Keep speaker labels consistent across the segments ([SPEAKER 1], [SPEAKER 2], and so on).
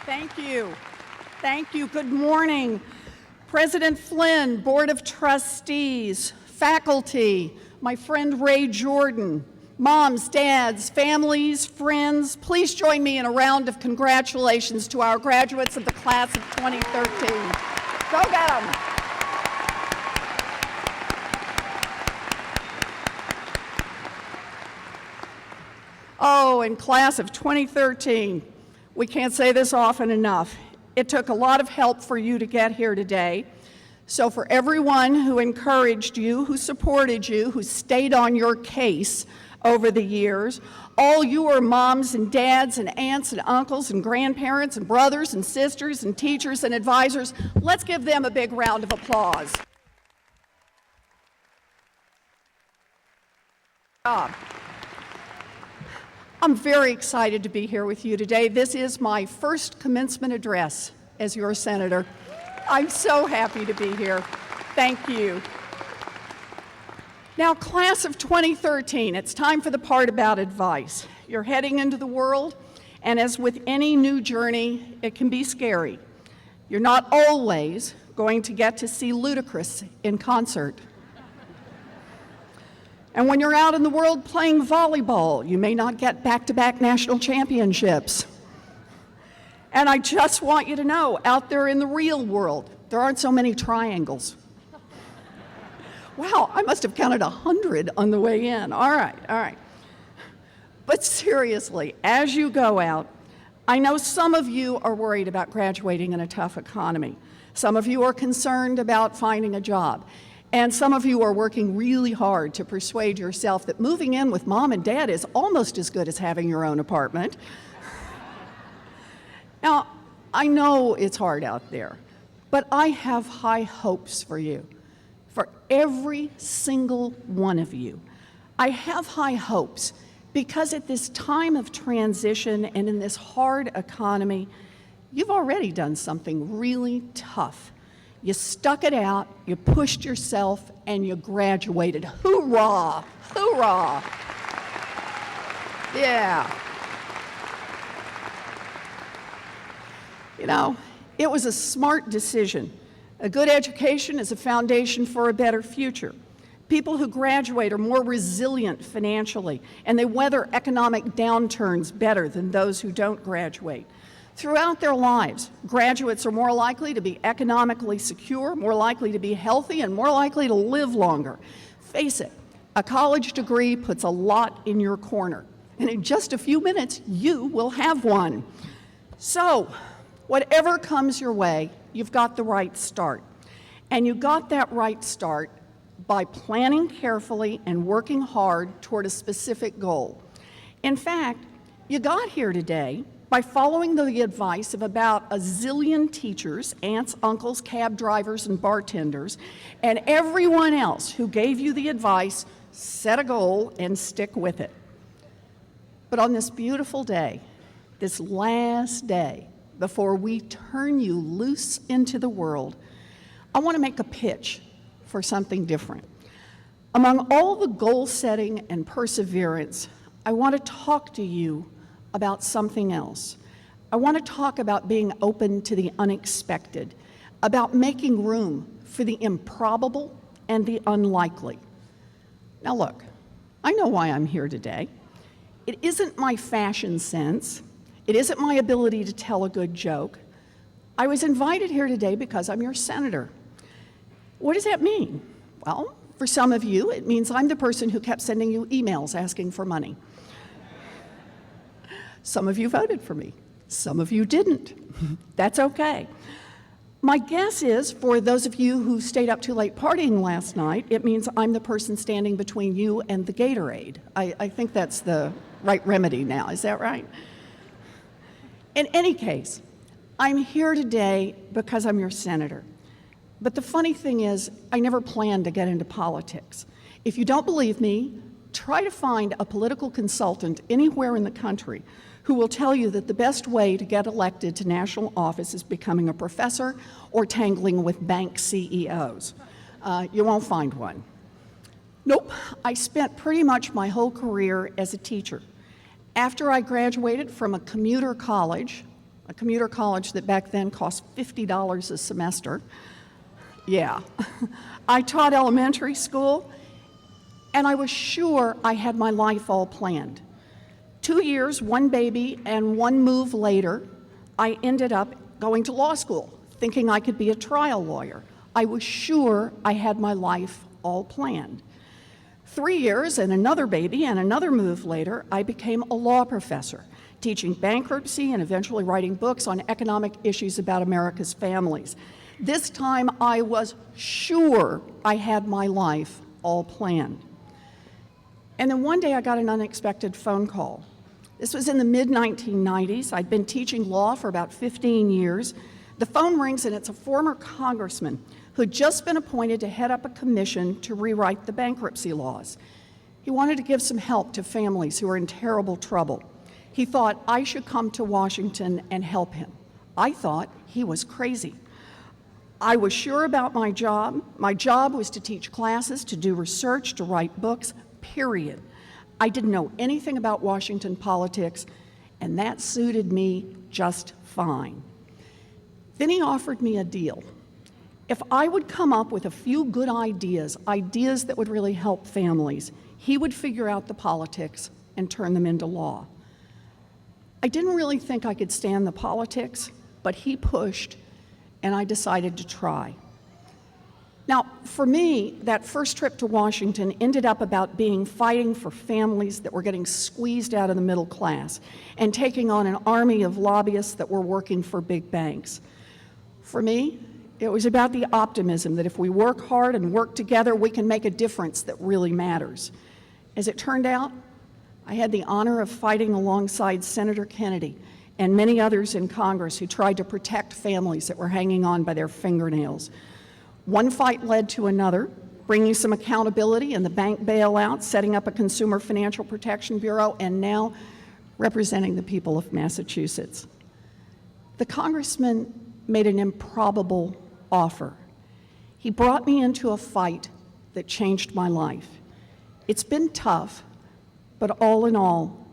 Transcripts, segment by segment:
[SPEAKER 1] Thank you. Thank you. Good morning. President Flynn, Board of Trustees, faculty, my friend Ray Jordan, moms, dads, families, friends, please join me in a round of congratulations to our graduates of the class of 2013. Go get them. Oh, and class of 2013, we can't say this often enough. It took a lot of help for you to get here today. So for everyone who encouraged you, who supported you, who stayed on your case over the years, all your moms and dads and aunts and uncles and grandparents and brothers and sisters and teachers and advisors, let's give them a big round of applause. I'm very excited to be here with you today. This is my first commencement address as your senator. I'm so happy to be here. Thank you. Now, class of 2013, it's time for the part about advice. You're heading into the world, and as with any new journey, it can be scary. You're not always going to get to see Ludacris in concert. And when you're out in the world playing volleyball, you may not get back-to-back national championships. And I just want you to know, out there in the real world, there aren't so many triangles. Wow, I must have counted 100 on the way in. All right. But seriously, as you go out, I know some of you are worried about graduating in a tough economy. Some of you are concerned about finding a job. And some of you are working really hard to persuade yourself that moving in with mom and dad is almost as good as having your own apartment. Now, I know it's hard out there, but I have high hopes for you, for every single one of you. I have high hopes because at this time of transition and in this hard economy, you've already done something really tough. You stuck it out, you pushed yourself, and you graduated. Hoorah! Hoorah! Yeah. You know, it was a smart decision. A good education is a foundation for a better future. People who graduate are more resilient financially, and they weather economic downturns better than those who don't graduate. Throughout their lives, graduates are more likely to be economically secure, more likely to be healthy, and more likely to live longer. Face it, a college degree puts a lot in your corner, and in just a few minutes, you will have one. So, whatever comes your way, you've got the right start. And you got that right start by planning carefully and working hard toward a specific goal. In fact, you got here today by following the advice of about a zillion teachers, aunts, uncles, cab drivers, and bartenders, and everyone else who gave you the advice, set a goal and stick with it. But on this beautiful day, this last day, before we turn you loose into the world, I want to make a pitch for something different. Among all the goal setting and perseverance, I want to talk to you about something else. I want to talk about being open to the unexpected, about making room for the improbable and the unlikely. Now look, I know why I'm here today. It isn't my fashion sense. It isn't my ability to tell a good joke. I was invited here today because I'm your senator. What does that mean? Well, for some of you, it means I'm the person who kept sending you emails asking for money. Some of you voted for me. Some of you didn't. That's okay. My guess is, for those of you who stayed up too late partying last night, it means I'm the person standing between you and the Gatorade. I think that's the right remedy now. Is that right? In any case, I'm here today because I'm your senator. But the funny thing is, I never planned to get into politics. If you don't believe me, try to find a political consultant anywhere in the country who will tell you that the best way to get elected to national office is becoming a professor or tangling with bank CEOs. You won't find one. Nope, I spent pretty much my whole career as a teacher. After I graduated from a commuter college, a commuter college that back then cost $50 a semester. Yeah. I taught elementary school, and I was sure I had my life all planned. 2 years, one baby, and one move later, I ended up going to law school, thinking I could be a trial lawyer. I was sure I had my life all planned. 3 years and another baby and another move later, I became a law professor, teaching bankruptcy and eventually writing books on economic issues about America's families. This time, I was sure I had my life all planned. And then one day I got an unexpected phone call. This was in the mid-1990s. I'd been teaching law for about 15 years. The phone rings and it's a former congressman who'd just been appointed to head up a commission to rewrite the bankruptcy laws. He wanted to give some help to families who were in terrible trouble. He thought I should come to Washington and help him. I thought he was crazy. I was sure about my job. My job was to teach classes, to do research, to write books, period. I didn't know anything about Washington politics, and that suited me just fine. Then he offered me a deal. If I would come up with a few good ideas that would really help families, he would figure out the politics and turn them into law. I didn't really think I could stand the politics, but he pushed, and I decided to try. Now, for me, that first trip to Washington ended up about fighting for families that were getting squeezed out of the middle class and taking on an army of lobbyists that were working for big banks. For me, it was about the optimism that if we work hard and work together, we can make a difference that really matters. As it turned out, I had the honor of fighting alongside Senator Kennedy and many others in Congress who tried to protect families that were hanging on by their fingernails. One fight led to another, bringing some accountability in the bank bailout, setting up a Consumer Financial Protection Bureau, and now representing the people of Massachusetts. The congressman made an improbable offer. He brought me into a fight that changed my life. It's been tough, but all in all,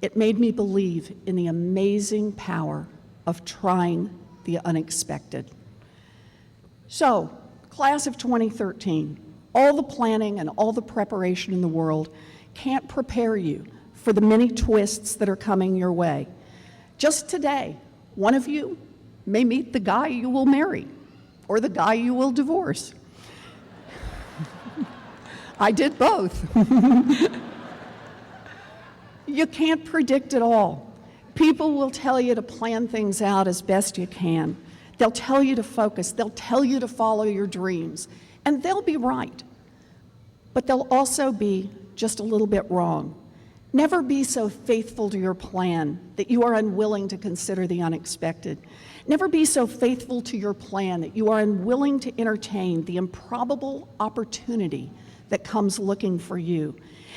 [SPEAKER 1] it made me believe in the amazing power of trying the unexpected. So, class of 2013, all the planning and all the preparation in the world can't prepare you for the many twists that are coming your way. Just today, one of you may meet the guy you will marry or the guy you will divorce. I did both. You can't predict it all. People will tell you to plan things out as best you can. They'll tell you to focus. They'll tell you to follow your dreams. And they'll be right. But they'll also be just a little bit wrong. Never be so faithful to your plan that you are unwilling to consider the unexpected. Never be so faithful to your plan that you are unwilling to entertain the improbable opportunity that comes looking for you.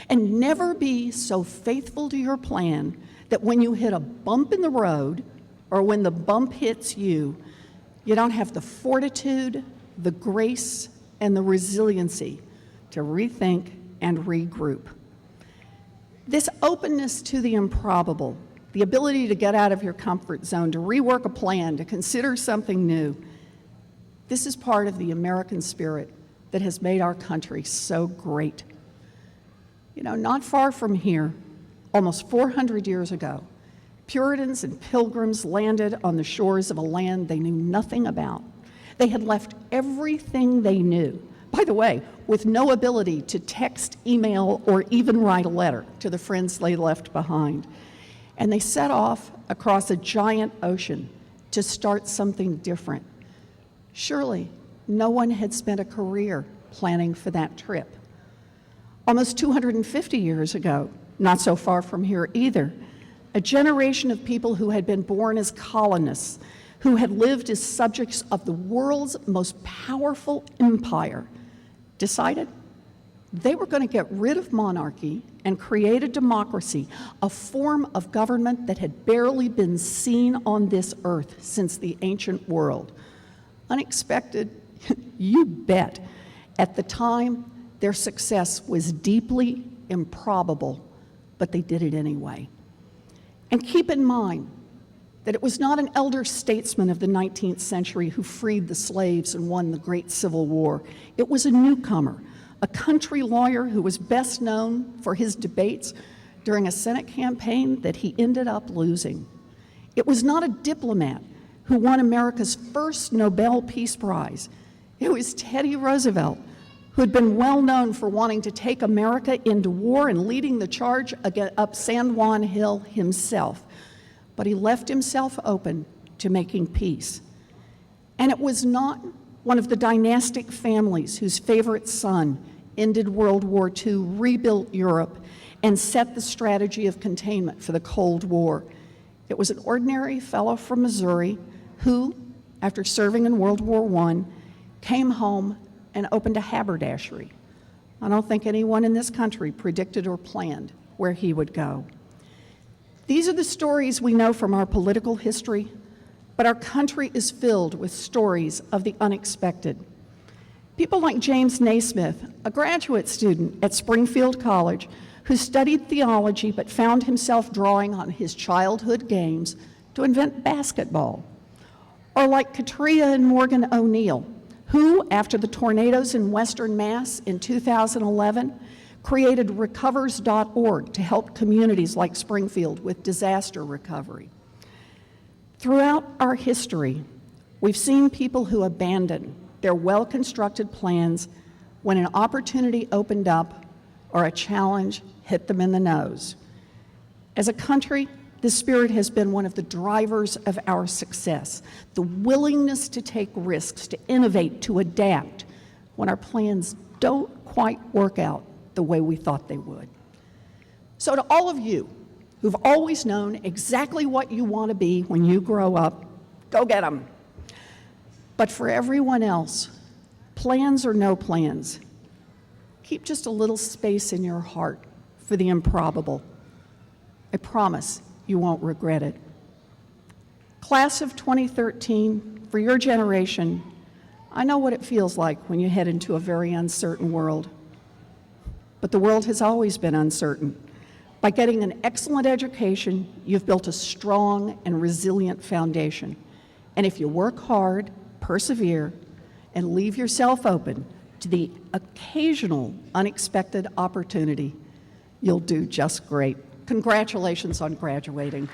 [SPEAKER 1] And never be so faithful to your plan that when you hit a bump in the road or when the bump hits you, you don't have the fortitude, the grace, and the resiliency to rethink and regroup. This openness to the improbable, the ability to get out of your comfort zone, to rework a plan, to consider something new, this is part of the American spirit that has made our country so great. You know, not far from here, almost 400 years ago, Puritans and Pilgrims landed on the shores of a land they knew nothing about. They had left everything they knew, by the way, with no ability to text, email, or even write a letter to the friends they left behind. And they set off across a giant ocean to start something different. Surely, no one had spent a career planning for that trip. Almost 250 years ago, not so far from here either, a generation of people who had been born as colonists, who had lived as subjects of the world's most powerful empire, decided they were going to get rid of monarchy and create a democracy, a form of government that had barely been seen on this earth since the ancient world. Unexpected, you bet. At the time, their success was deeply improbable, but they did it anyway. And keep in mind, that it was not an elder statesman of the 19th century who freed the slaves and won the Great Civil War. It was a newcomer, a country lawyer who was best known for his debates during a Senate campaign that he ended up losing. It was not a diplomat who won America's first Nobel Peace Prize. It was Teddy Roosevelt, who had been well known for wanting to take America into war and leading the charge up San Juan Hill himself. But he left himself open to making peace. And it was not one of the dynastic families whose favorite son ended World War II, rebuilt Europe, and set the strategy of containment for the Cold War. It was an ordinary fellow from Missouri who, after serving in World War I, came home and opened a haberdashery. I don't think anyone in this country predicted or planned where he would go. These are the stories we know from our political history, but our country is filled with stories of the unexpected. People like James Naismith, a graduate student at Springfield College, who studied theology but found himself drawing on his childhood games to invent basketball. Or like Katria and Morgan O'Neill, who, after the tornadoes in Western Mass in 2011, created recovers.org to help communities like Springfield with disaster recovery. Throughout our history, we've seen people who abandon their well-constructed plans when an opportunity opened up or a challenge hit them in the nose. As a country, this spirit has been one of the drivers of our success, the willingness to take risks, to innovate, to adapt when our plans don't quite work out the way we thought they would. So to all of you who've always known exactly what you want to be when you grow up, go get them. But for everyone else, plans or no plans, keep just a little space in your heart for the improbable. I promise you won't regret it. Class of 2013, for your generation, I know what it feels like when you head into a very uncertain world. But the world has always been uncertain. By getting an excellent education, you've built a strong and resilient foundation. And if you work hard, persevere, and leave yourself open to the occasional unexpected opportunity, you'll do just great. Congratulations on graduating.